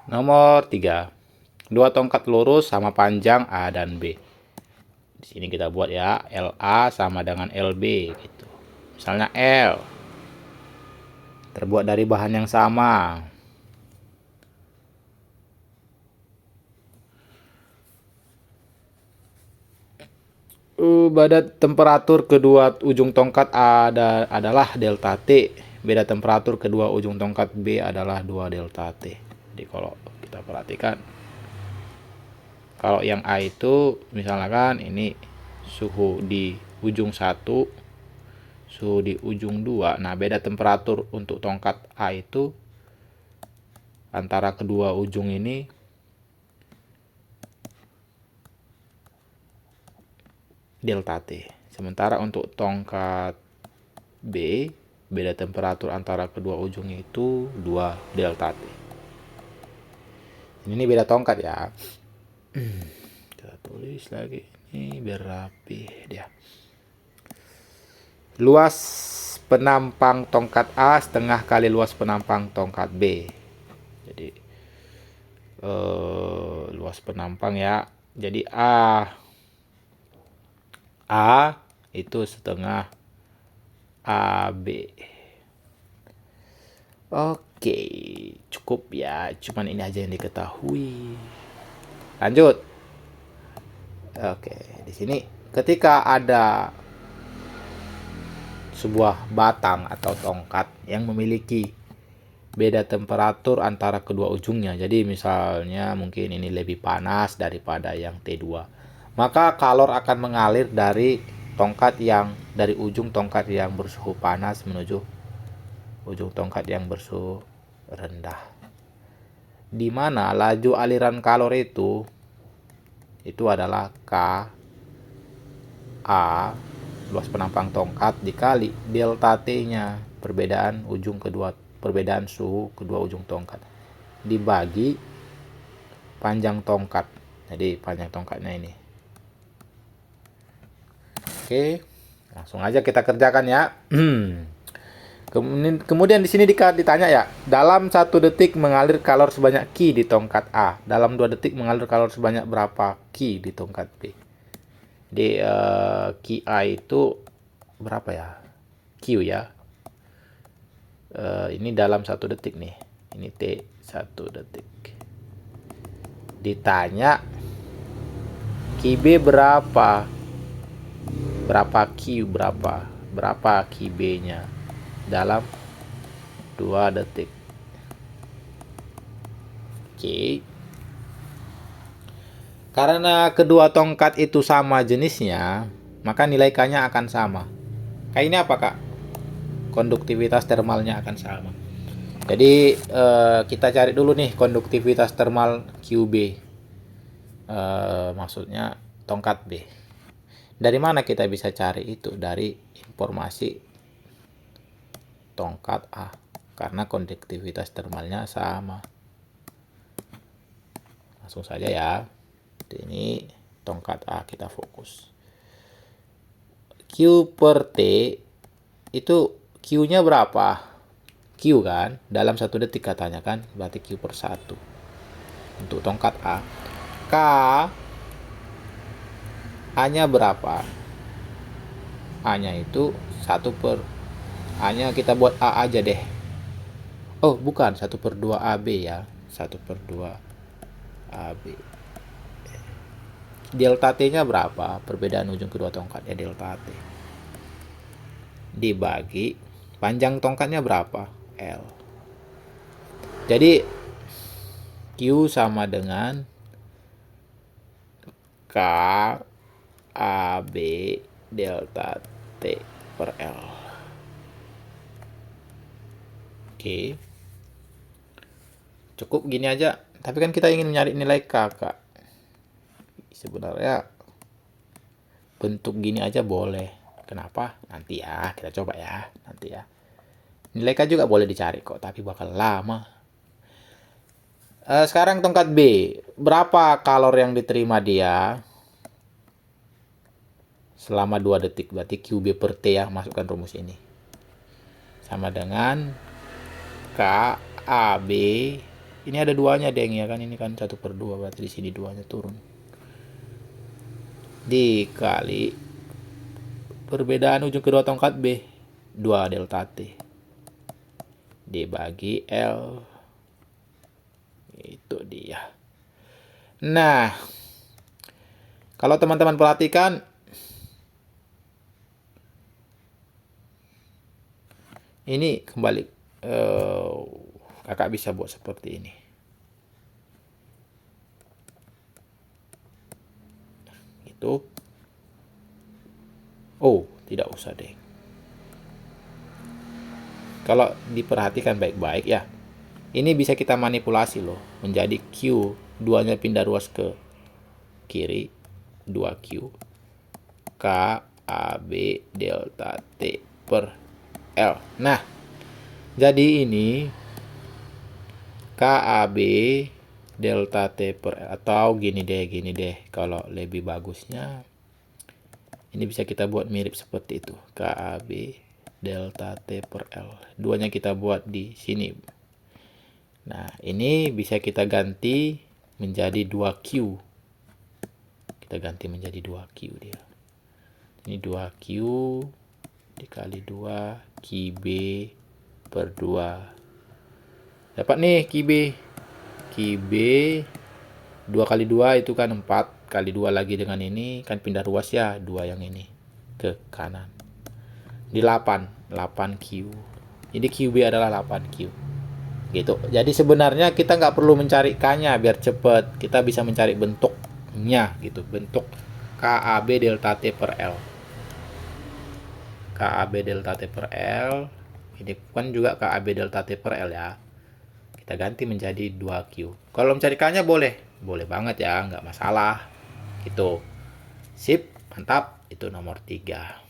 Nomor 3. Dua tongkat lurus sama panjang A dan B. Di sini kita buat ya, LA sama dengan LB gitu. Misalnya L terbuat dari bahan yang sama. Beda temperatur kedua ujung tongkat adalah delta T. Beda temperatur kedua ujung tongkat B adalah 2 delta T. Jadi kalau kita perhatikan, kalau yang A itu misalkan ini suhu di ujung 1, suhu di ujung 2. Nah, beda temperatur untuk tongkat A itu antara kedua ujung ini delta T. Sementara untuk tongkat B, beda temperatur antara kedua ujungnya itu 2 delta T. Ini beda tongkat ya. Kita tulis lagi ini biar rapi dia. Luas penampang tongkat A setengah kali luas penampang tongkat B. Jadi luas penampang ya. Jadi A itu setengah AB. Oke, cukup ya. Cuman ini aja yang diketahui. Lanjut. Oke, di sini ketika ada sebuah batang atau tongkat yang memiliki beda temperatur antara kedua ujungnya. Jadi misalnya mungkin ini lebih panas daripada yang T2. Maka kalor akan mengalir dari ujung tongkat yang bersuhu panas menuju ujung tongkat yang bersuhu rendah. Di mana laju aliran kalor itu adalah K A luas penampang tongkat dikali delta T-nya, perbedaan suhu kedua ujung tongkat dibagi panjang tongkat. Jadi panjang tongkatnya ini. Oke, langsung aja kita kerjakan ya. Kemudian di sini ditanya ya, dalam 1 detik mengalir kalor sebanyak Q di tongkat A. Dalam 2 detik mengalir kalor sebanyak berapa Q di tongkat B? Di QA itu berapa ya? Q ya. Ini dalam 1 detik nih. Ini T 1 detik. Ditanya QB berapa? Berapa Q berapa QB-nya? Dalam 2 detik. Oke. Karena kedua tongkat itu sama jenisnya, maka nilai K-nya akan sama. Kayak ini apa, Kak? Konduktivitas termalnya akan sama. Jadi kita cari dulu nih konduktivitas termal QB. Maksudnya tongkat B. Dari mana kita bisa cari itu? Dari informasi tongkat A, karena konduktivitas termalnya sama. Langsung saja ya. Ini tongkat A, kita fokus. Q per T itu Q-nya berapa? Q kan, dalam 1 detik katanya kan, berarti Q per 1 untuk tongkat A. K A-nya berapa? A-nya itu 1 per A-nya kita buat A aja deh. Oh bukan, 1 per 2 AB ya, 1 per 2 AB. Delta T-nya berapa? Perbedaan ujung kedua tongkat ya, delta T. Dibagi panjang tongkatnya berapa? L. Jadi Q sama dengan K AB delta T per L. Oke. Cukup gini aja. Tapi kan kita ingin mencari nilai K, Kak. Sebenarnya bentuk gini aja boleh. Kenapa? Nanti ya, kita coba ya. Nanti ya. Nilai K juga boleh dicari kok, tapi bakal lama. Sekarang tongkat B. Berapa kalor yang diterima dia selama 2 detik? Berarti QB per T ya, masukkan rumus ini. Sama dengan KAB ini ada duanya deng ya kan, ini kan 1/2 berarti di sini duanya turun dikali perbedaan ujung kedua tongkat B 2 delta T dibagi L. Itu dia. Nah, kalau teman-teman perhatikan ini kembali kakak bisa buat seperti ini. Itu. Oh, tidak usah deh. Kalau diperhatikan baik-baik ya. Ini bisa kita manipulasi loh menjadi Q, duanya pindah ruas ke kiri, 2Q K A B delta T per L. Nah, jadi ini K A B delta T per L, atau gini deh, kalau lebih bagusnya ini bisa kita buat mirip seperti itu, K A B delta T per L. Duanya kita buat di sini. Nah, ini bisa kita ganti menjadi 2Q. Kita ganti menjadi 2Q dia. Ini 2Q dikali 2 QB per 2. Dapat nih QB. QB 2 kali 2 itu kan 4 kali 2 lagi dengan ini kan pindah ruas ya, 2 yang ini ke kanan. Di 8Q. Jadi QB adalah 8Q. Gitu. Jadi sebenarnya kita nggak perlu mencari K-nya biar cepet. Kita bisa mencari bentuknya gitu. Bentuk KAB delta T per L. KAB delta T per L. Ini kan juga KAB delta T per L ya. Kita ganti menjadi 2Q. Kalau mencari K-nya boleh. Boleh banget ya, nggak masalah. Gitu. Sip, mantap. Itu nomor 3.